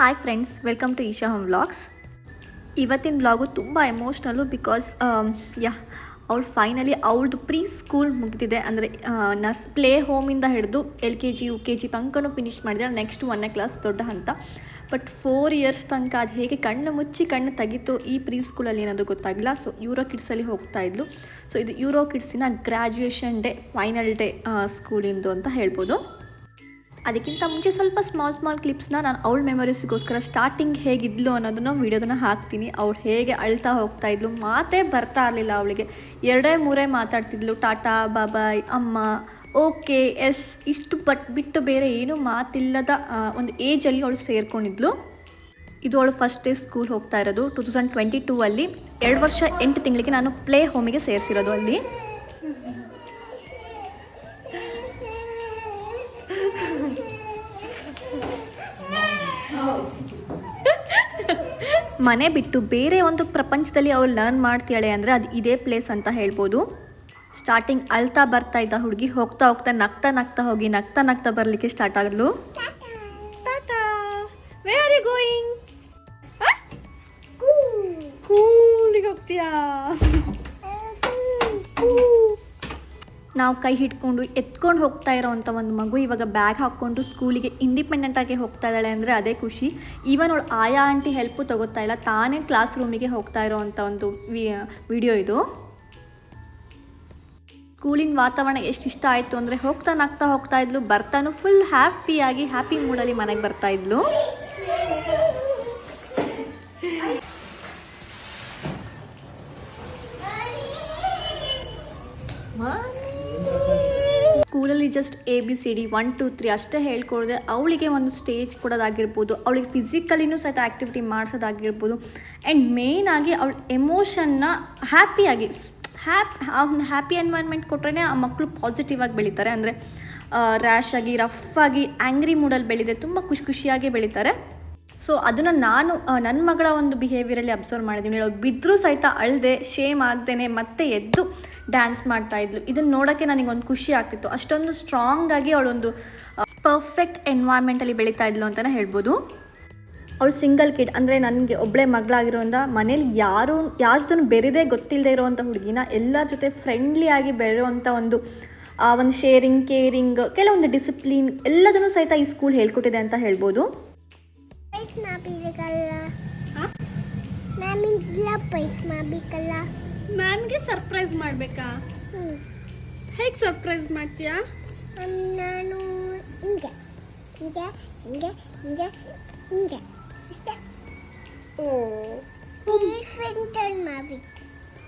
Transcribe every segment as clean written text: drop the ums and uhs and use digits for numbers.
Hi friends, welcome to Isha home vlogs. ಇವತ್ತಿನ vlog ತುಂಬ emotional because ಅವಳು ಫೈನಲಿ ಅವಳದು ಪ್ರೀ ಸ್ಕೂಲ್ ಮುಗಿದಿದೆ. ಅಂದರೆ ಪ್ಲೇ ಹೋಮಿಂದ ಹಿಡಿದು LKG UKG ತನಕನೂ ಫಿನಿಷ್ ಮಾಡಿದೆ. ನೆಕ್ಸ್ಟ್ 1ನೇ ಕ್ಲಾಸ್ ದೊಡ್ಡ ಹಂತ. ಬಟ್ 4 ಇಯರ್ಸ್ ತನಕ ಅದು ಹೇಗೆ ಕಣ್ಣು ಮುಚ್ಚಿ ಕಣ್ಣು ತೆಗಿತು ಈ ಪ್ರೀ ಸ್ಕೂಲಲ್ಲಿ ಏನದು ಗೊತ್ತಾಗಿಲ್ಲ. ಸೊ ಯೂರೋ ಕಿಡ್ಸಲ್ಲಿ ಹೋಗ್ತಾ ಇದ್ಲು. ಸೊ ಇದು ಯೂರೋ ಕಿಡ್ಸಿನ ಗ್ರ್ಯಾಜುಯೇಷನ್ ಡೇ, ಫೈನಲ್ ಡೇ ಸ್ಕೂಲಿಂದು ಅಂತ ಹೇಳ್ಬೋದು. ಅದಕ್ಕಿಂತ ಮುಂಚೆ ಸ್ವಲ್ಪ ಸ್ಮಾಲ್ ಕ್ಲಿಪ್ಸ್ನ ನಾನು ಅವಳ ಮೆಮೊರೀಸ್ಗೋಸ್ಕರ ಸ್ಟಾರ್ಟಿಂಗ್ ಹೇಗಿದ್ಲು ಅನ್ನೋದನ್ನು ವೀಡಿಯೋದನ್ನು ಹಾಕ್ತೀನಿ. ಅವಳು ಹೇಗೆ ಅಳ್ತಾ ಹೋಗ್ತಾ ಇದ್ಲು, ಮಾತೇ ಬರ್ತಾ ಇರಲಿಲ್ಲ ಅವಳಿಗೆ. 2-3 ಮಾತಾಡ್ತಿದ್ಲು. ಟಾಟಾ, ಬಾಬಾಯ್, ಅಮ್ಮ, ಓಕೆ, ಎಸ್, ಇಷ್ಟು ಬಿಟ್ಟು ಬೇರೆ ಏನೂ ಮಾತಿಲ್ಲದ ಒಂದು ಏಜಲ್ಲಿ ಅವಳು ಸೇರ್ಕೊಂಡಿದ್ಲು. ಇದು ಅವಳು ಫಸ್ಟ್ ಡೇ ಸ್ಕೂಲ್ ಹೋಗ್ತಾ ಇರೋದು 2022 2 ವರ್ಷ 8 ತಿಂಗಳಿಗೆ ನಾನು ಪ್ಲೇ ಹೋಮಿಗೆ ಸೇರಿಸಿರೋದು ಅಲ್ಲಿ. ಮನೆ ಬಿಟ್ಟು ಬೇರೆ ಒಂದು ಪ್ರಪಂಚದಲ್ಲಿ ಅವಳು ಲರ್ನ್ ಮಾಡ್ತಾಳೆ ಅಂದರೆ ಅದು ಇದೇ ಪ್ಲೇಸ್ ಅಂತ ಹೇಳ್ಬೋದು. ಸ್ಟಾರ್ಟಿಂಗ್ ಅಳ್ತಾ ಬರ್ತಾ ಇದ್ದ ಹುಡುಗಿ ಹೋಗ್ತಾ ನಗ್ತಾ ಹೋಗಿ ನಗ್ತಾ ಬರಲಿಕ್ಕೆ ಸ್ಟಾರ್ಟ್ ಆಗಲು. Where are you going? ಸ್ಕೂಲಿಗೆ ಹೋಗ್ತೀಯಾ? ನಾವು ಕೈ ಹಿಡ್ಕೊಂಡು ಎತ್ಕೊಂಡು ಹೋಗ್ತಾ ಇರೋವಂಥ ಒಂದು ಮಗು ಇವಾಗ ಬ್ಯಾಗ್ ಹಾಕ್ಕೊಂಡು ಸ್ಕೂಲಿಗೆ ಇಂಡಿಪೆಂಡೆಂಟಾಗಿ ಹೋಗ್ತಾ ಇದ್ದಾಳೆ ಅಂದರೆ ಅದೇ ಖುಷಿ. ಈವನ್ ಅವಳು ಆಯಾ ಆಂಟಿ ಹೆಲ್ಪು ತಗೋತಾ ಇಲ್ಲ, ತಾನೇ ಕ್ಲಾಸ್ ರೂಮಿಗೆ ಹೋಗ್ತಾ ಇರೋವಂಥ ಒಂದು ವಿಡಿಯೋ ಇದು. ಸ್ಕೂಲಿನ ವಾತಾವರಣ ಎಷ್ಟು ಇಷ್ಟ ಆಯಿತು ಅಂದರೆ ನಗ್ತಾ ಹೋಗ್ತಾ ಇದ್ಲು. ಬರ್ತಾನು ಫುಲ್ ಹ್ಯಾಪಿ ಮೂಡಲ್ಲಿ ಮನೆಗೆ ಬರ್ತಾ ಇದ್ಲು. ಸ್ಕೂಲಲ್ಲಿ ಜಸ್ಟ್ ABCD 1 2 3 ಅಷ್ಟೇ ಹೇಳ್ಕೊಡದೆ ಅವಳಿಗೆ ಒಂದು ಸ್ಟೇಜ್ ಕೊಡೋದಾಗಿರ್ಬೋದು, ಅವಳಿಗೆ ಫಿಸಿಕಲಿನೂ ಸಹಿತ ಆ್ಯಕ್ಟಿವಿಟಿ ಮಾಡಿಸೋದಾಗಿರ್ಬೋದು. ಆ್ಯಂಡ್ ಮೇಯ್ನಾಗಿ ಅವಳ ಎಮೋಷನ್ನ ಹ್ಯಾಪಿ ಎನ್ವೈರ್ನ್ಮೆಂಟ್ ಕೊಟ್ಟರೆ ಆ ಮಕ್ಕಳು ಪಾಸಿಟಿವ್ ಆಗಿ ಬೆಳೀತಾರೆ. ಅಂದರೆ ರ್ಯಾಶ್ ಆಗಿ, ರಫ್ ಆಗಿ, ಆ್ಯಂಗ್ರಿ ಮೂಡಲ್ಲಿ ಬೆಳೀದೆ ತುಂಬ ಖುಷಿಯಾಗಿ ಬೆಳೀತಾರೆ. ಸೊ ಅದನ್ನು ನಾನು ನನ್ನ ಮಗಳ ಒಂದು ಬಿಹೇವಿಯರಲ್ಲಿ ಅಬ್ಸರ್ವ್ ಮಾಡಿದ್ದೀನಿ. ಅವಳು ಬಿದ್ದರೂ ಸಹಿತ ಅಳದೆ, ಶೇಮ್ ಆಗದೇನೆ ಮತ್ತೆ ಎದ್ದು ಡ್ಯಾನ್ಸ್ ಮಾಡ್ತಾಯಿದ್ಲು. ಇದನ್ನು ನೋಡೋಕ್ಕೆ ನನಗೊಂದು ಖುಷಿ ಆಗ್ತಿತ್ತು. ಅಷ್ಟೊಂದು ಸ್ಟ್ರಾಂಗಾಗಿ ಅವಳೊಂದು ಪರ್ಫೆಕ್ಟ್ ಎನ್ವೈರ್ಮೆಂಟಲ್ಲಿ ಬೆಳೀತಾ ಇದ್ಲು ಅಂತಲೇ ಹೇಳ್ಬೋದು. ಅವಳು ಸಿಂಗಲ್ ಕಿಡ್, ಅಂದರೆ ನನಗೆ ಒಬ್ಬಳೇ ಮಗಳಾಗಿರೋದ್ರಿಂದ ಮನೇಲಿ ಯಾರ ಜೊತೆ ಬೆರೆದೇ ಗೊತ್ತಿಲ್ಲದೆ ಇರೋವಂಥ ಹುಡುಗಿನ ಎಲ್ಲರ ಜೊತೆ ಫ್ರೆಂಡ್ಲಿಯಾಗಿ ಬೆಳೆಯುವಂಥ ಒಂದು ಶೇರಿಂಗ್, ಕೇರಿಂಗ್, ಕೆಲವೊಂದು ಡಿಸಿಪ್ಲಿನ್ ಎಲ್ಲದನ್ನು ಸಹಿತ ಈ ಸ್ಕೂಲ್ ಹೇಳ್ಕೊಟ್ಟಿದೆ ಅಂತ ಹೇಳ್ಬೋದು. ಮ್ಯಾಮ್ಗೆ ಸರ್ಪ್ರೈಸ್ ಮಾಡಬೇಕಾ? ಹೇಗೆ ಸರ್ಪ್ರೈಸ್ ಮಾಡ್ತೀಯಾ? ನಾನು ಹಿಂಗೆ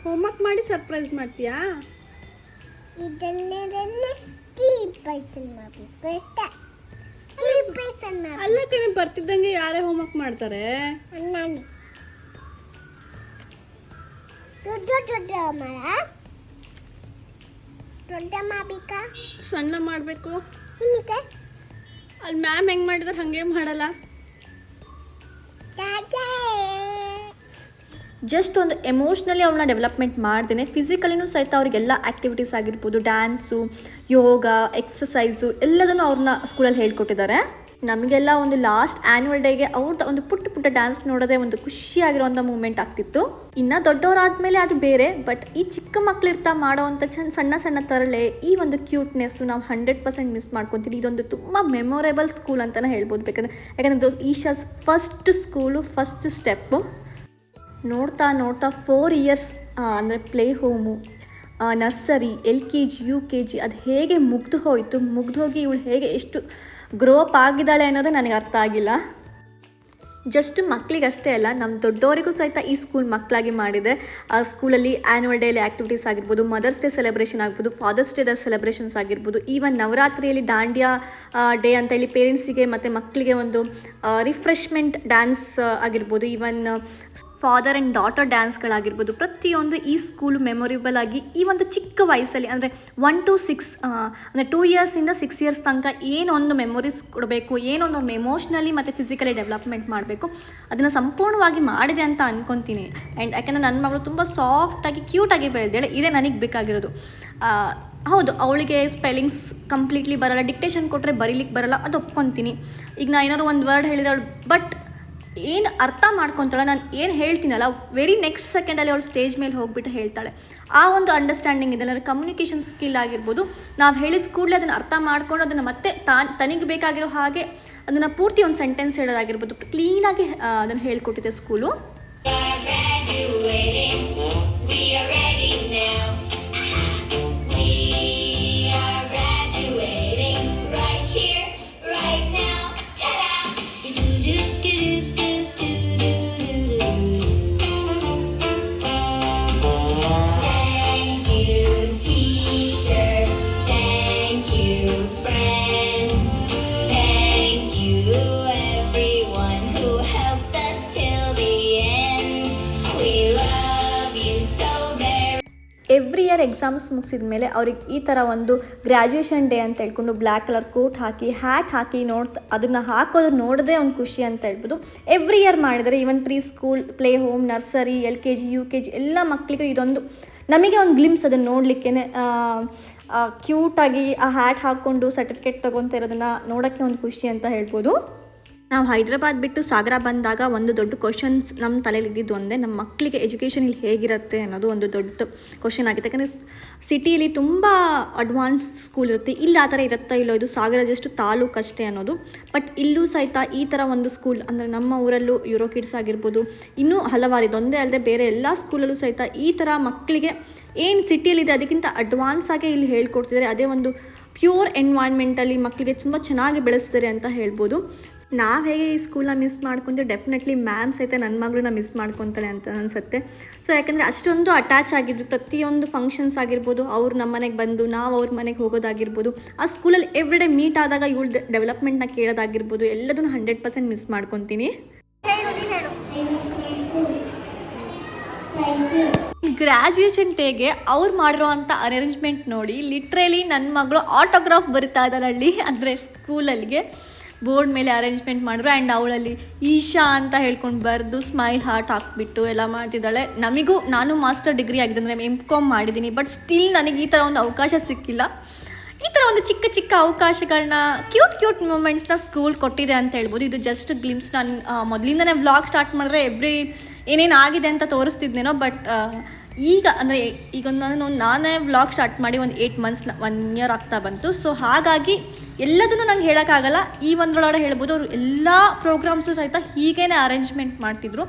ಹೋಮ್ವರ್ಕ್ ಮಾಡಿ ಸರ್ಪ್ರೈಸ್ ಮಾಡ್ತೀಯಾ? ಅಲ್ಲ ಕಣೆ, ಬರ್ತಿದ್ದಂಗೆ ಯಾರೇ ಹೋಮ್ವರ್ಕ್ ಮಾಡ್ತಾರೆ? ಸಣ್ಣ ಮಾಡಬೇಕು. ಅಲ್ಲಿ ಮ್ಯಾಮ್ ಹೆಂಗೆ ಮಾಡಿದಾರೆ ಹಾಗೆ ಮಾಡಲ್ಲ. ಜಸ್ಟ್ ಒಂದು ಎಮೋಷ್ನಲಿ ಅವಳನ್ನ ಡೆವಲಪ್ಮೆಂಟ್ ಮಾಡ್ದೇನೆ ಫಿಸಿಕಲಿನೂ ಸಹಿತ ಅವರಿಗೆಲ್ಲ ಆ್ಯಕ್ಟಿವಿಟೀಸ್ ಆಗಿರ್ಬೋದು, ಡ್ಯಾನ್ಸು, ಯೋಗ, ಎಕ್ಸಸೈಸು ಎಲ್ಲದನ್ನು ಅವ್ರನ್ನ ಸ್ಕೂಲಲ್ಲಿ ಹೇಳ್ಕೊಟ್ಟಿದ್ದಾರೆ. ನಮಗೆಲ್ಲ ಒಂದು ಲಾಸ್ಟ್ ಆ್ಯನ್ಯುವಲ್ ಡೇಗೆ ಅವ್ರದ್ದು ಒಂದು ಪುಟ್ಟ ಡ್ಯಾನ್ಸ್ ನೋಡೋದೇ ಒಂದು ಖುಷಿಯಾಗಿರೋವಂಥ ಮೂಮೆಂಟ್ ಆಗ್ತಿತ್ತು. ಇನ್ನು ದೊಡ್ಡವರಾದ್ಮೇಲೆ ಅದು ಬೇರೆ, ಬಟ್ ಈ ಚಿಕ್ಕ ಮಕ್ಕಳಿರ್ತಾ ಮಾಡೋವಂಥ ಸಣ್ಣ ತರಲೆ ಈ ಒಂದು ಕ್ಯೂಟ್ನೆಸ್ಸು ನಾವು 100% ಮಿಸ್ ಮಾಡ್ಕೊತೀವಿ. ಇದೊಂದು ತುಂಬ ಮೆಮೊರೇಬಲ್ ಸ್ಕೂಲ್ ಅಂತಲೇ ಹೇಳ್ಬೋದು. ಯಾಕಂದರೆ Isha's first school, first step. ನೋಡ್ತಾ 4 ಇಯರ್ಸ್ ಅಂದರೆ play home, nursery, LKG UKG ಅದು ಹೇಗೆ ಮುಗ್ದೋಗಿ ಇವಳು ಹೇಗೆ ಎಷ್ಟು ಗ್ರೋ ಅಪ್ ಆಗಿದ್ದಾಳೆ ಅನ್ನೋದೇ ನನಗೆ ಅರ್ಥ ಆಗಿಲ್ಲ. ಜಸ್ಟ್ ಮಕ್ಕಳಿಗಷ್ಟೇ ಅಲ್ಲ, ನಮ್ಮ ದೊಡ್ಡವರಿಗೂ ಸಹಿತ ಈ ಸ್ಕೂಲ್ ಮಕ್ಕಳಾಗಿ ಮಾಡಿದೆ. ಆ ಸ್ಕೂಲಲ್ಲಿ ಆ್ಯನ್ಯುವಲ್ ಡೇಲಿ ಆ್ಯಕ್ಟಿವಿಟೀಸ್ ಆಗಿರ್ಬೋದು, ಮದರ್ಸ್ ಡೇ ಸೆಲೆಬ್ರೇಷನ್ ಆಗ್ಬೋದು, ಫಾದರ್ಸ್ ಡೇ ಸೆಲೆಬ್ರೇಷನ್ಸ್ ಆಗಿರ್ಬೋದು, ಈವನ್ ನವರಾತ್ರಿಯಲ್ಲಿ ದಾಂಡಿಯಾ ಡೇ ಅಂತ ಹೇಳಿ ಪೇರೆಂಟ್ಸಿಗೆ ಮತ್ತು ಮಕ್ಕಳಿಗೆ ಒಂದು ರಿಫ್ರೆಶ್ಮೆಂಟ್ ಡ್ಯಾನ್ಸ್ ಆಗಿರ್ಬೋದು, ಈವನ್ ಫಾದರ್ ಆ್ಯಂಡ್ ಡಾಟರ್ ಡ್ಯಾನ್ಸ್ಗಳಾಗಿರ್ಬೋದು, ಪ್ರತಿಯೊಂದು ಈ ಸ್ಕೂಲು ಮೆಮೊರೇಬಲ್ ಆಗಿ ಈ ಒಂದು ಚಿಕ್ಕ ವಯಸ್ಸಲ್ಲಿ ಅಂದರೆ 1 to 6 ಅಂದರೆ 2 ಇಯರ್ಸಿಂದ 6 ಇಯರ್ಸ್ ತನಕ ಏನೊಂದು ಮೆಮೊರೀಸ್ ಕೊಡಬೇಕು, ಏನೊಂದು ಎಮೋಷ್ನಲಿ ಮತ್ತು ಫಿಸಿಕಲಿ ಡೆವಲಪ್ಮೆಂಟ್ ಮಾಡಬೇಕು, ಅದನ್ನು ಸಂಪೂರ್ಣವಾಗಿ ಮಾಡಿದೆ ಅಂತ ಅಂದ್ಕೊತೀನಿ. ಆ್ಯಂಡ್ ಯಾಕೆಂದರೆ ನನ್ನ ಮಗಳು ತುಂಬ ಸಾಫ್ಟಾಗಿ ಕ್ಯೂಟಾಗಿ ಬೆಳೆದಾಳೆ. ಇದೇ ನನಗೆ ಬೇಕಾಗಿರೋದು. ಹೌದು, ಅವಳಿಗೆ ಸ್ಪೆಲ್ಲಿಂಗ್ಸ್ ಕಂಪ್ಲೀಟ್ಲಿ ಬರಲ್ಲ, ಡಿಕ್ಟೇಷನ್ ಕೊಟ್ಟರೆ ಬರೀಲಿಕ್ಕೆ ಬರಲ್ಲ, ಅದು ಒಪ್ಕೊತೀನಿ. ಈಗ ನಾ ಏನಾದ್ರು ಒಂದು ವರ್ಡ್ ಹೇಳಿದವಳು, ಬಟ್ ಏನು ಅರ್ಥ ಮಾಡ್ಕೊತಾಳೆ, ನಾನು ಏನು ಹೇಳ್ತೀನಲ್ಲ ವೆರಿ ನೆಕ್ಸ್ಟ್ ಸೆಕೆಂಡಲ್ಲಿ ಅವಳು ಸ್ಟೇಜ್ ಮೇಲೆ ಹೋಗ್ಬಿಟ್ಟು ಹೇಳ್ತಾಳೆ. ಆ ಒಂದು ಅಂಡರ್ಸ್ಟ್ಯಾಂಡಿಂಗ್ ಇದೆ, ಅಂದರೆ ಕಮ್ಯುನಿಕೇಷನ್ ಸ್ಕಿಲ್ ಆಗಿರ್ಬೋದು. ನಾವು ಹೇಳಿದ ಕೂಡಲೇ ಅದನ್ನು ಅರ್ಥ ಮಾಡ್ಕೊಂಡು ಅದನ್ನು ಮತ್ತೆ ತನಗೆ ಬೇಕಾಗಿರೋ ಹಾಗೆ ಅದನ್ನು ಪೂರ್ತಿ ಒಂದು ಸೆಂಟೆನ್ಸ್ ಹೇಳೋದಾಗಿರ್ಬೋದು, ಕ್ಲೀನಾಗಿ ಅದನ್ನು ಹೇಳ್ಕೊಟ್ಟಿದೆ ಸ್ಕೂಲು. ಎವ್ರಿ ಇಯರ್ ಎಕ್ಸಾಮ್ಸ್ ಮುಗಿಸಿದ ಮೇಲೆ ಅವ್ರಿಗೆ ಈ ಥರ ಒಂದು ಗ್ರ್ಯಾಜುಯೇಷನ್ ಡೇ ಅಂತ ಹೇಳ್ಕೊಂಡು ಬ್ಲ್ಯಾಕ್ ಕಲರ್ ಕೋಟ್ ಹಾಕಿ ಹ್ಯಾಟ್ ಹಾಕಿ ಅದನ್ನು ಹಾಕೋದು ನೋಡೋದೇ ಒಂದು ಖುಷಿ ಅಂತ ಹೇಳ್ಬೋದು. ಎವ್ರಿ ಇಯರ್ ಮಾಡಿದರೆ even preschool, play home, nursery, LKG, UKG ಎಲ್ಲ ಮಕ್ಕಳಿಗೂ ಇದೊಂದು ನಮಗೆ ಒಂದು ಗ್ಲಿಮ್ಸ್ ಅದನ್ನು ನೋಡಲಿಕ್ಕೆ ಕ್ಯೂಟಾಗಿ ಆ ಹ್ಯಾಟ್ ಹಾಕ್ಕೊಂಡು ಸರ್ಟಿಫಿಕೇಟ್ ತೊಗೊತಾ ಇರೋದನ್ನು ನೋಡೋಕ್ಕೆ ಒಂದು ಖುಷಿ ಅಂತ ಹೇಳ್ಬೋದು. ನಾವು ಹೈದ್ರಾಬಾದ್ ಬಿಟ್ಟು ಸಾಗರ ಬಂದಾಗ ಒಂದು ದೊಡ್ಡ ಕ್ವಶನ್ಸ್ ನಮ್ಮ ತಲೆಯಲ್ಲಿ ಇದ್ದಿದ್ದು ಒಂದೇ, ನಮ್ಮ ಮಕ್ಕಳಿಗೆ ಎಜುಕೇಷನ್ ಇಲ್ಲಿ ಹೇಗಿರುತ್ತೆ ಅನ್ನೋದು ಒಂದು ದೊಡ್ಡ ಕ್ವಶನ್ ಆಗಿದೆ. ಯಾಕಂದರೆ ಸಿಟಿಯಲ್ಲಿ ತುಂಬ ಅಡ್ವಾನ್ಸ್ ಸ್ಕೂಲ್ ಇರುತ್ತೆ, ಇಲ್ಲಿ ಆ ಥರ ಇರುತ್ತಾ ಇಲ್ಲೋ, ಇದು ಸಾಗರ ಜಸ್ಟ್ ತಾಲೂಕು ಅಷ್ಟೇ ಅನ್ನೋದು. ಬಟ್ ಇಲ್ಲೂ ಸಹಿತ ಈ ಥರ ಒಂದು ಸ್ಕೂಲ್, ಅಂದರೆ ನಮ್ಮ ಊರಲ್ಲೂ ಯೂರೋ ಕಿಡ್ಸ್ ಆಗಿರ್ಬೋದು, ಇನ್ನೂ ಹಲವಾರು, ಇದೊಂದೇ ಅಲ್ಲದೆ ಬೇರೆ ಎಲ್ಲ ಸ್ಕೂಲಲ್ಲೂ ಸಹಿತ ಈ ಥರ ಮಕ್ಕಳಿಗೆ ಏನು ಸಿಟಿಯಲ್ಲಿದೆ ಅದಕ್ಕಿಂತ ಅಡ್ವಾನ್ಸ್ ಆಗಿ ಇಲ್ಲಿ ಹೇಳ್ಕೊಡ್ತಿದ್ದಾರೆ. ಅದೇ ಒಂದು ಪ್ಯೂರ್ ಎನ್ವೈರ್ನ್ಮೆಂಟಲ್ಲಿ ಮಕ್ಕಳಿಗೆ ತುಂಬ ಚೆನ್ನಾಗಿ ಬೆಳೆಸ್ತಾರೆ ಅಂತ ಹೇಳ್ಬೋದು. ನಾವು ಹೇಗೆ ಈ ಸ್ಕೂಲ್ನ ಮಿಸ್ ಮಾಡ್ಕೊಂತೀವಿ, ಡೆಫಿನೆಟ್ಲಿ ಮ್ಯಾಮ್ ಸಹಿತ ನನ್ನ ಮಗಳನ್ನ ಮಿಸ್ ಮಾಡ್ಕೊತಾಳೆ ಅಂತ ಅನಿಸುತ್ತೆ. ಸೊ ಯಾಕಂದರೆ ಅಷ್ಟೊಂದು ಅಟ್ಯಾಚ್ ಆಗಿದ್ವಿ, ಪ್ರತಿಯೊಂದು ಫಂಕ್ಷನ್ಸ್ ಆಗಿರ್ಬೋದು, ಅವ್ರು ನಮ್ಮ ಮನೆಗೆ ಬಂದು ನಾವು ಅವ್ರ ಮನೆಗೆ ಹೋಗೋದಾಗಿರ್ಬೋದು, ಆ ಸ್ಕೂಲಲ್ಲಿ ಎವ್ರಿ ಡೇ ಮೀಟ್ ಆದಾಗ ಇವಳು ಡೆವಲಪ್ಮೆಂಟ್ನ ಕೇಳೋದಾಗಿರ್ಬೋದು, ಎಲ್ಲದನ್ನು 100% ಮಿಸ್ ಮಾಡ್ಕೊತೀನಿ. ಗ್ರ್ಯಾಜುಯೇಷನ್ ಡೇಗೆ ಅವ್ರು ಮಾಡಿರೋ ಅಂಥ ಅರೇಂಜ್ಮೆಂಟ್ ನೋಡಿ ಲಿಟ್ರಲಿ ನನ್ನ ಮಗಳು ಆಟೋಗ್ರಾಫ್ ಬರಿತಾ ಇದ್ದಾಳೆ ಅಲ್ಲಿ, ಅಂದರೆ ಸ್ಕೂಲಲ್ಲಿಗೆ ಬೋರ್ಡ್ ಮೇಲೆ ಅರೇಂಜ್ಮೆಂಟ್ ಮಾಡಿದ್ರು. ಆ್ಯಂಡ್ ಅವಳಲ್ಲಿ ಈಶಾ ಅಂತ ಹೇಳ್ಕೊಂಡು ಬರೆದು ಸ್ಮೈಲ್ ಹಾರ್ಟ್ ಹಾಕ್ಬಿಟ್ಟು ಎಲ್ಲ ಮಾಡ್ತಿದ್ದಾಳೆ. ನಮಗೂ, ನಾನು ಮಾಸ್ಟರ್ ಡಿಗ್ರಿ ಆಗಿದೆ, ಅಂದರೆ MCOM ಮಾಡಿದ್ದೀನಿ, ಬಟ್ ಸ್ಟಿಲ್ ನನಗೆ ಈ ಥರ ಒಂದು ಅವಕಾಶ ಸಿಕ್ಕಿಲ್ಲ. ಈ ಥರ ಒಂದು ಚಿಕ್ಕ ಚಿಕ್ಕ ಅವಕಾಶಗಳನ್ನ, ಕ್ಯೂಟ್ ಮೂಮೆಂಟ್ಸ್ನ ಸ್ಕೂಲ್ ಕೊಟ್ಟಿದೆ ಅಂತ ಹೇಳ್ಬೋದು. ಇದು ಜಸ್ಟ್ ಗ್ಲಿಮ್ಸ್. ನಾನು ಮೊದಲಿಂದನೇ ವ್ಲಾಗ್ ಸ್ಟಾರ್ಟ್ ಮಾಡಿದ್ರೆ ಏನೇನು ಆಗಿದೆ ಅಂತ ತೋರಿಸ್ತಿದ್ನೇನೋ, ಬಟ್ ಈಗ ಅಂದರೆ ಈಗ ನಾನೇ ವ್ಲಾಗ್ ಸ್ಟಾರ್ಟ್ ಮಾಡಿ ಒಂದು 8 months 1 year ಆಗ್ತಾ ಬಂತು. ಸೊ ಹಾಗಾಗಿ ಎಲ್ಲದನ್ನು ನಂಗೆ ಹೇಳೋಕ್ಕಾಗಲ್ಲ, ಈ ಒಂದರೊಳಗಡೆ ಹೇಳ್ಬೋದು. ಅವರು ಎಲ್ಲ ಪ್ರೋಗ್ರಾಮ್ಸು ಸಹಿತ ಹೀಗೇ ಅರೇಂಜ್ಮೆಂಟ್ ಮಾಡ್ತಿದ್ರು.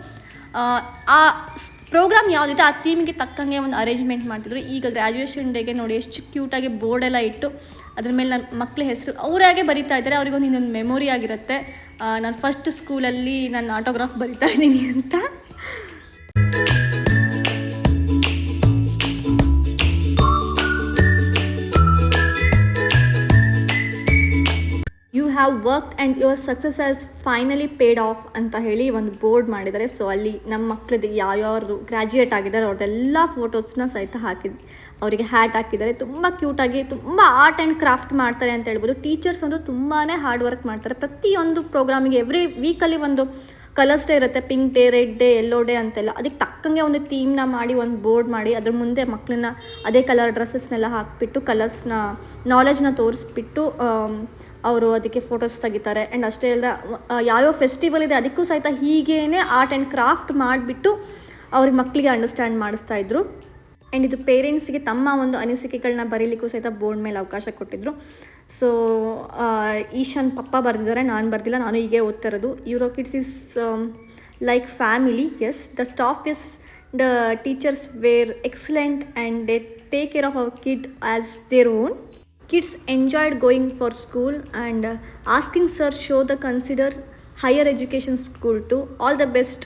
ಆ ಪ್ರೋಗ್ರಾಮ್ ಯಾವುದಿದೆ ಆ ಥೀಮ್ಗೆ ತಕ್ಕಂಗೆ ಒಂದು ಅರೇಂಜ್ಮೆಂಟ್ ಮಾಡ್ತಿದ್ರು. ಈಗ ಗ್ರ್ಯಾಜುಯೇಷನ್ ಡೇಗೆ ನೋಡಿ ಎಷ್ಟು ಕ್ಯೂಟಾಗಿ ಬೋರ್ಡೆಲ್ಲ ಇಟ್ಟು ಅದ್ರ ಮೇಲೆ ನನ್ನ ಮಕ್ಕಳ ಹೆಸರು ಅವರಾಗೆ ಬರಿತಾ ಇದ್ದಾರೆ. ಅವ್ರಿಗೊಂದು ಇನ್ನೊಂದು ಮೆಮೊರಿ ಆಗಿರುತ್ತೆ, ನಾನು ಫಸ್ಟ್ ಸ್ಕೂಲಲ್ಲಿ ನಾನು ಆಟೋಗ್ರಾಫ್ ಬರಿತಾ ಇದ್ದೀನಿ ಅಂತ. You have worked and your success has finally paid off ಅಂತ ಹೇಳಿ ಒಂದು ಬೋರ್ಡ್ ಮಾಡಿದ್ದಾರೆ. ಸೊ ಅಲ್ಲಿ ನಮ್ಮ ಮಕ್ಕಳದ್ದು ಯಾವ್ಯಾರು ಗ್ರ್ಯಾಜುಯೇಟ್ ಆಗಿದ್ದಾರೆ ಅವ್ರದ್ದೆಲ್ಲ ಫೋಟೋಸ್ನ ಸಹಿತ ಅವರಿಗೆ ಹ್ಯಾಟ್ ಹಾಕಿದ್ದಾರೆ. ತುಂಬ ಕ್ಯೂಟಾಗಿ, ತುಂಬ ಆರ್ಟ್ ಆ್ಯಂಡ್ ಕ್ರಾಫ್ಟ್ ಮಾಡ್ತಾರೆ ಅಂತ ಹೇಳ್ಬೋದು. ಟೀಚರ್ಸ್ ಒಂದು ತುಂಬಾ ಹಾರ್ಡ್ ವರ್ಕ್ ಮಾಡ್ತಾರೆ. ಪ್ರತಿಯೊಂದು ಪ್ರೋಗ್ರಾಮಿಗೆ ಎವ್ರಿ ವೀಕಲ್ಲಿ ಒಂದು ಕಲರ್ಸ್ ಡೇ ಇರುತ್ತೆ, pink day, red day, yellow day ಅಂತೆಲ್ಲ. ಅದಕ್ಕೆ ತಕ್ಕಂಗೆ ಒಂದು ಥೀಮ್ನ ಮಾಡಿ ಒಂದು ಬೋರ್ಡ್ ಮಾಡಿ ಅದ್ರ ಮುಂದೆ ಮಕ್ಕಳನ್ನ ಅದೇ ಕಲರ್ ಡ್ರೆಸ್ಸಸ್ನೆಲ್ಲ ಹಾಕಿಬಿಟ್ಟು ಕಲರ್ಸ್ನ ನಾಲೆಜ್ನ ತೋರಿಸ್ಬಿಟ್ಟು ಅವರು ಅದಕ್ಕೆ ಫೋಟೋಸ್ ತೆಗಿತಾರೆ. ಆ್ಯಂಡ್ ಅಷ್ಟೇ ಅಲ್ಲದೆ ಯಾವ್ಯಾವ ಫೆಸ್ಟಿವಲ್ ಇದೆ ಅದಕ್ಕೂ ಸಹಿತ ಹೀಗೇ ಆರ್ಟ್ ಆ್ಯಂಡ್ ಕ್ರಾಫ್ಟ್ ಮಾಡಿಬಿಟ್ಟು ಅವ್ರಿಗೆ ಮಕ್ಕಳಿಗೆ ಅಂಡರ್ಸ್ಟ್ಯಾಂಡ್ ಮಾಡಿಸ್ತಾಯಿದ್ರು. ಆ್ಯಂಡ್ ಇದು ಪೇರೆಂಟ್ಸ್ಗೆ ತಮ್ಮ ಒಂದು ಅನಿಸಿಕೆಗಳನ್ನ ಬರೀಲಿಕ್ಕೂ ಸಹಿತ ಬೋರ್ಡ್ ಮೇಲೆ ಅವಕಾಶ ಕೊಟ್ಟಿದ್ದರು. ಸೊ ಈಶಾನ್ ಪಪ್ಪ ಬರೆದಿದ್ದಾರೆ, ನಾನು ಬರೆದಿಲ್ಲ, ನಾನು ಹೀಗೆ ಓದ್ತಾ ಇರೋದು. Euro Kids is like family. Yes, the staff is the teachers were excellent and they take care of our kid as their own. Kids enjoyed going for school and asking sir show the consider higher education school too. All the best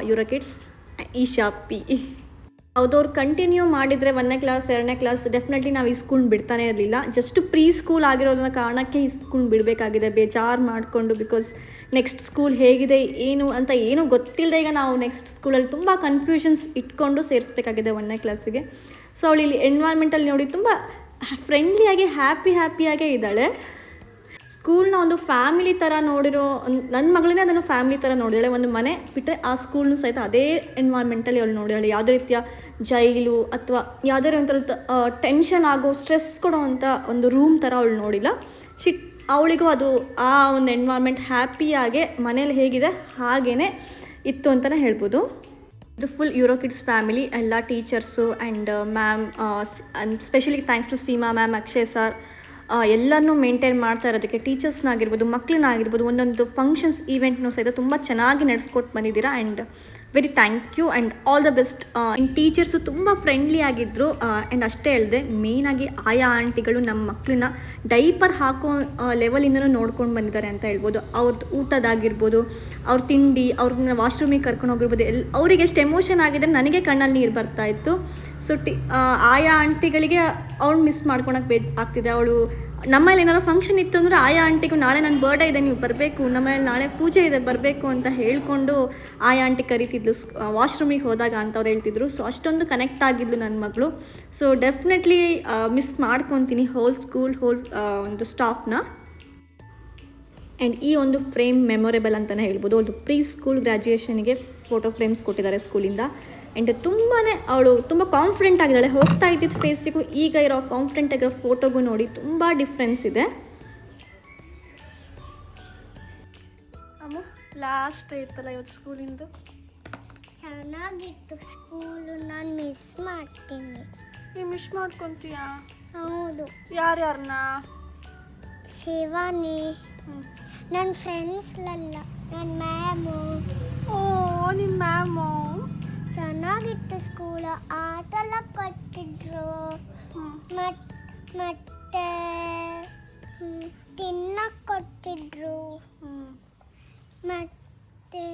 Euro Kids. Isha P. ಅವ್ರು continue ಮಾಡಿದರೆ 1ನೇ class 2ನೇ class definitely ನಾವು ಈ school ಬಿಡ್ತಾನೆ ಇರಲಿಲ್ಲ. Just pre school ಆಗಿರೋದನ್ನ ಕಾರಣಕ್ಕೆ ಈ school ಬಿಡಬೇಕಾಗಿದೆ, ಬೇಜಾರು ಮಾಡಿಕೊಂಡು. ಬಿಕಾಸ್ ನೆಕ್ಸ್ಟ್ ಸ್ಕೂಲ್ ಹೇಗಿದೆ ಏನು ಅಂತ ಏನೂ ಗೊತ್ತಿಲ್ಲದೆ ಈಗ ನಾವು ನೆಕ್ಸ್ಟ್ ಸ್ಕೂಲಲ್ಲಿ ತುಂಬ ಕನ್ಫ್ಯೂಷನ್ಸ್ ಇಟ್ಕೊಂಡು ಸೇರಿಸ್ಬೇಕಾಗಿದೆ 1ನೇ ಕ್ಲಾಸಿಗೆ. ಸೊ ಅವಳು ಇಲ್ಲಿ ಎನ್ವೈರ್ಮೆಂಟಲ್ಲಿ ನೋಡಿ ತುಂಬ ಫ್ರೆಂಡ್ಲಿಯಾಗಿ ಹ್ಯಾಪಿಯಾಗೇ ಇದ್ದಾಳೆ. ಸ್ಕೂಲ್ನ ಒಂದು ಫ್ಯಾಮಿಲಿ ಥರ ನೋಡಿರೋ ನನ್ನ ಮಗಳನ್ನೇ ಅದನ್ನು ಫ್ಯಾಮಿಲಿ ಥರ ನೋಡಿದಾಳೆ. ಒಂದು ಮನೆ ಬಿಟ್ಟರೆ ಆ ಸ್ಕೂಲ್ನು ಸಹಿತ ಅದೇ ಎನ್ವೈರ್ಮೆಂಟಲ್ಲಿ ಅವಳು ನೋಡಿದಾಳೆ. ಯಾವುದೇ ರೀತಿಯ ಜೈಲು ಅಥವಾ ಯಾವುದೇ ಒಂಥರ ಟೆನ್ಷನ್ ಆಗೋ ಸ್ಟ್ರೆಸ್ ಕೊಡೋ ಅಂಥ ಒಂದು ರೂಮ್ ಥರ ಅವಳು ನೋಡಿಲ್ಲ. ಶಿ ಅವಳಿಗೂ ಅದು ಆ ಒಂದು ಎನ್ವೈರ್ಮೆಂಟ್ ಹ್ಯಾಪಿಯಾಗೆ ಮನೇಲಿ ಹೇಗಿದೆ ಹಾಗೇ ಇತ್ತು ಅಂತಲೇ ಹೇಳ್ಬೋದು. ಇದು ಫುಲ್ ಯೂರೋ ಕಿಡ್ಸ್ ಫ್ಯಾಮಿಲಿ, ಎಲ್ಲ teachers and ma'am, specially thanks to Seema ma'am, Akshay sir, ಎಲ್ಲನೂ ಮೇಂಟೈನ್ ಮಾಡ್ತಾ ಇರೋದಕ್ಕೆ, ಟೀಚರ್ಸ್ನಾಗಿರ್ಬೋದು, ಮಕ್ಕಳನ್ನಾಗಿರ್ಬೋದು, ಒಂದೊಂದು ಫಂಕ್ಷನ್ಸ್ ಈವೆಂಟ್ನೂ ಸಹಿತ ತುಂಬ ಚೆನ್ನಾಗಿ ನಡೆಸ್ಕೊಟ್ಟು ಬಂದಿದ್ದೀರಾ. And very thank you and all the best. ಇನ್ನು ಟೀಚರ್ಸು ತುಂಬ ಫ್ರೆಂಡ್ಲಿ ಆಗಿದ್ದರು. ಆ್ಯಂಡ್ ಅಷ್ಟೇ ಅಲ್ಲದೆ ಮೇಯ್ನಾಗಿ ಆಯಾ ಆಂಟಿಗಳು ನಮ್ಮ ಮಕ್ಕಳನ್ನ ಡೈಪರ್ ಹಾಕೋ ಲೆವೆಲಿಂದನೂ ನೋಡ್ಕೊಂಡು ಬಂದಿದ್ದಾರೆ ಅಂತ ಹೇಳ್ಬೋದು. ಅವ್ರದ್ದು ಊಟದಾಗಿರ್ಬೋದು, ಅವ್ರ ತಿಂಡಿ, ಅವ್ರನ್ನ ವಾಶ್ರೂಮಿಗೆ ಕರ್ಕೊಂಡು ಹೋಗಿರ್ಬೋದು, ಅವರಿಗೆ ಎಷ್ಟು ಎಮೋಷನ್ ಆಗಿದೆ ನನಗೆ ಕಣ್ಣಲ್ಲಿ ನೀರು ಬರ್ತಾಯಿತ್ತು. ಸೊ ಆಯಾ ಆಂಟಿಗಳಿಗೆ ಅವಳು ಮಿಸ್ ಮಾಡ್ಕೊಳಕ್ಕೆ ಆಗ್ತಿದೆ. ಅವಳು ನಮ್ಮಲ್ಲಿ ಏನಾದ್ರು ಫಂಕ್ಷನ್ ಇತ್ತು ಅಂದರೆ ಆಯಾ ಆಂಟಿಗೂ ನಾಳೆ ನನ್ನ ಬರ್ಡೇ ಇದೆ, ನೀವು ಬರಬೇಕು, ನಮ್ಮಲ್ಲಿ ನಾಳೆ ಪೂಜೆ ಇದೆ ಬರಬೇಕು ಅಂತ ಹೇಳ್ಕೊಂಡು ಆಯಾ ಆಂಟಿ ಕರಿತಿದ್ಲು ವಾಶ್ರೂಮಿಗೆ ಹೋದಾಗ ಅಂತ ಅವ್ರು ಹೇಳ್ತಿದ್ರು. ಸೊ ಅಷ್ಟೊಂದು ಕನೆಕ್ಟ್ ಆಗಿದ್ಲು ನನ್ನ ಮಗಳು. ಸೊ ಡೆಫಿನೆಟ್ಲಿ ಮಿಸ್ ಮಾಡ್ಕೊತೀನಿ ಹೋಲ್ ಸ್ಕೂಲ್, ಒಂದು ಸ್ಟಾಫ್ನ. ಆ್ಯಂಡ್ ಈ ಒಂದು ಫ್ರೇಮ್ ಮೆಮೊರೇಬಲ್ ಅಂತಲೇ ಹೇಳ್ಬೋದು. ಒಂದು ಪ್ರೀ ಸ್ಕೂಲ್ ಗ್ರ್ಯಾಜುಯೇಷನಿಗೆ ಫೋಟೋ ಫ್ರೇಮ್ಸ್ ಕೊಟ್ಟಿದ್ದಾರೆ ಸ್ಕೂಲಿಂದ. ಆ್ಯಂಡ್ ಅವಳು ತುಂಬ ಕಾನ್ಫಿಡೆಂಟ್ ಆಗಿದ್ದಾಳೆ. ಹೋಗ್ತಾ ಇದ್ದಿದ್ದು ಫೇಸಿಗೂ ಈಗ ಇರೋ ಕಾನ್ಫಿಡೆಂಟ್ ಆಗಿರೋ ಫೋಟೋಗೂ ನೋಡಿ ತುಂಬ ಡಿಫ್ರೆನ್ಸ್ ಇದೆ. ಅಮ್ಮ ಲಾಸ್ಟ್ ಇತ್ತಲ್ಲ ಇವತ್ತು ಸ್ಕೂಲಿಂದು. ಚೆನ್ನಾಗಿತ್ತು ಸ್ಕೂಲು, ನಾನು ಮಿಸ್ ಮಾಡ್ತೀನಿ. ನೀವು ಮಿಸ್ ಮಾಡ್ಕೊತೀಯಾ? ಹೌದು. ಯಾರ್ಯಾರನ್ನ? ಶಿವಾನಿ, ನನ್ನ ಫ್ರೆಂಡ್ಸ್ಲೆಲ್ಲ, ನನ್ನ ಮ್ಯಾಮು. ಓ, ನಿಮ್ಮ ಮ್ಯಾಮು. ಚೆನ್ನಾಗಿತ್ತು ಸ್ಕೂಲು, ಆಟ ಎಲ್ಲ ಕೊಟ್ಟಿದ್ರು, ಮತ್ತೆ ತಿನ್ನಕ್ಕೆ ಕೊಟ್ಟಿದ್ರು, ಮತ್ತೆ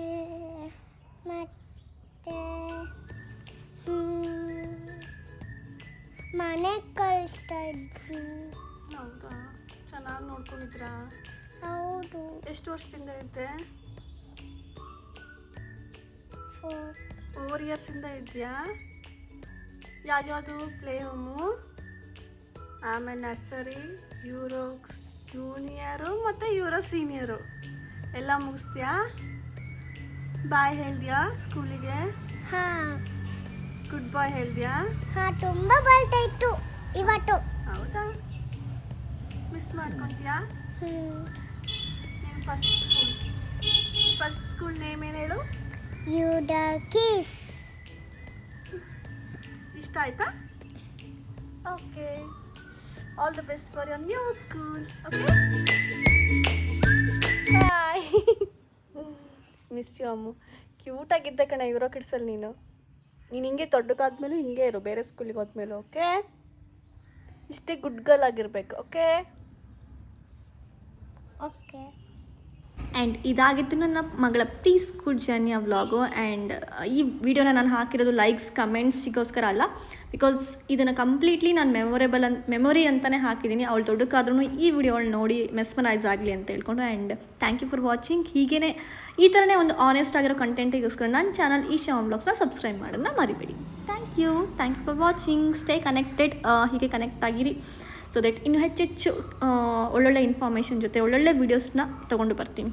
ಮನೆಗೆ ಕಳಿಸ್ತಾ ಇದ್ರು. ಹೌದಾ, ಚೆನ್ನಾಗಿ ನೋಡ್ಕೊಂಡಿದ್ರಾ? ಹೌದು. ಎಷ್ಟು ವರ್ಷದಿಂದ ಇದ್ದೆ? 4 ಇಯರ್ಸಿಂದ ಇದೆಯಾ? ಯಾವ್ಯಾವುದು? ಪ್ಲೇ ಹೋಮು, ಆಮೇಲೆ ನರ್ಸರಿ, ಯೂರೋ ಜೂನಿಯರು ಮತ್ತು ಯೂರೋ ಸೀನಿಯರು ಎಲ್ಲ ಮುಗಿಸ್ತೀಯಾ? ಬಾಯ್ ಹೇಳ್ದ್ಯಾ ಸ್ಕೂಲಿಗೆ? ಹಾಂ. ಗುಡ್ ಬಾಯ್ ಹೇಳ್ದ್ಯಾ? ಹಾಂ, ತುಂಬ ಬರ್ತಾ ಇತ್ತು ಇವತ್ತು. ಹೌದಾ, ಮಿಸ್ ಮಾಡ್ಕೊತೀಯಾ? ನೀನು ಫಸ್ಟ್ ಸ್ಕೂಲ್ ನೇಮ್ ಏನು ಹೇಳು? Euro Kids. ಇಷ್ಟ ಆಯ್ತಾ? Okay, all the best for your new school. Okay, bye. Miss you Ammu. ಕ್ಯೂಟಾಗಿದ್ದೆ ಕಣ ಯೂರೋ ಕಿಡ್ಸಲ್ಲಿ ನೀನು ಹಿಂಗೆ ದೊಡ್ಡಗಾದ್ಮೇಲೂ ಹಿಂಗೆ ಇರು, ಬೇರೆ ಸ್ಕೂಲಿಗೆ ಹೋದ್ಮೇಲೆ. ಓಕೆ, ಇಷ್ಟೇ ಗುಡ್ ಗರ್ಲ್ ಆಗಿರ್ಬೇಕು. Okay okay. ಆ್ಯಂಡ್ ಇದಾಗಿತ್ತು ನನ್ನ ಮಗಳ ಪ್ರೀ ಸ್ಕೂಲ್ ಜರ್ನಿಯ ವ್ಲಾಗು. ಆ್ಯಂಡ್ ಈ ವಿಡಿಯೋನ ನಾನು ಹಾಕಿರೋದು ಲೈಕ್ಸ್ ಕಮೆಂಟ್ಸಿಗೋಸ್ಕರ ಅಲ್ಲ, ಬಿಕಾಸ್ ಇದನ್ನು ಕಂಪ್ಲೀಟ್ಲಿ ನಾನು ಮೆಮೊರಿ ಅಂತಲೇ ಹಾಕಿದ್ದೀನಿ. ಅವಳು ದೊಡ್ಡಕ್ಕಾದ್ರೂ ಈ ವಿಡಿಯೋಗಳು ನೋಡಿ ಮೆಸ್ಮರೈಸ್ ಆಗಲಿ ಅಂತ ಹೇಳ್ಕೊಂಡು. And thank you for watching. ಹೀಗೇ ಈ ಥರನೇ ಒಂದು ಆನೆಸ್ಟ್ ಆಗಿರೋ ಕಂಟೆಂಟಿಗೋಸ್ಕರ ನನ್ನ ಚಾನಲ್ ಈಶಾ ವ್ಲಾಗ್ಸ್ನ ಸಬ್ಸ್ಕ್ರೈಬ್ ಮಾಡೋದನ್ನ ಮರಿಬೇಡಿ. Thank you for watching. Stay connected, ಹೀಗೆ ಕನೆಕ್ಟ್ ಆಗಿರಿ. ಸೊ ದಟ್ ಇನ್ನೂ ಹೆಚ್ಚೆಚ್ಚು ಒಳ್ಳೊಳ್ಳೆ ಇನ್ಫಾರ್ಮೇಷನ್ ಜೊತೆ ಒಳ್ಳೊಳ್ಳೆ ವೀಡಿಯೋಸ್ನ ತೊಗೊಂಡು ಬರ್ತೀನಿ.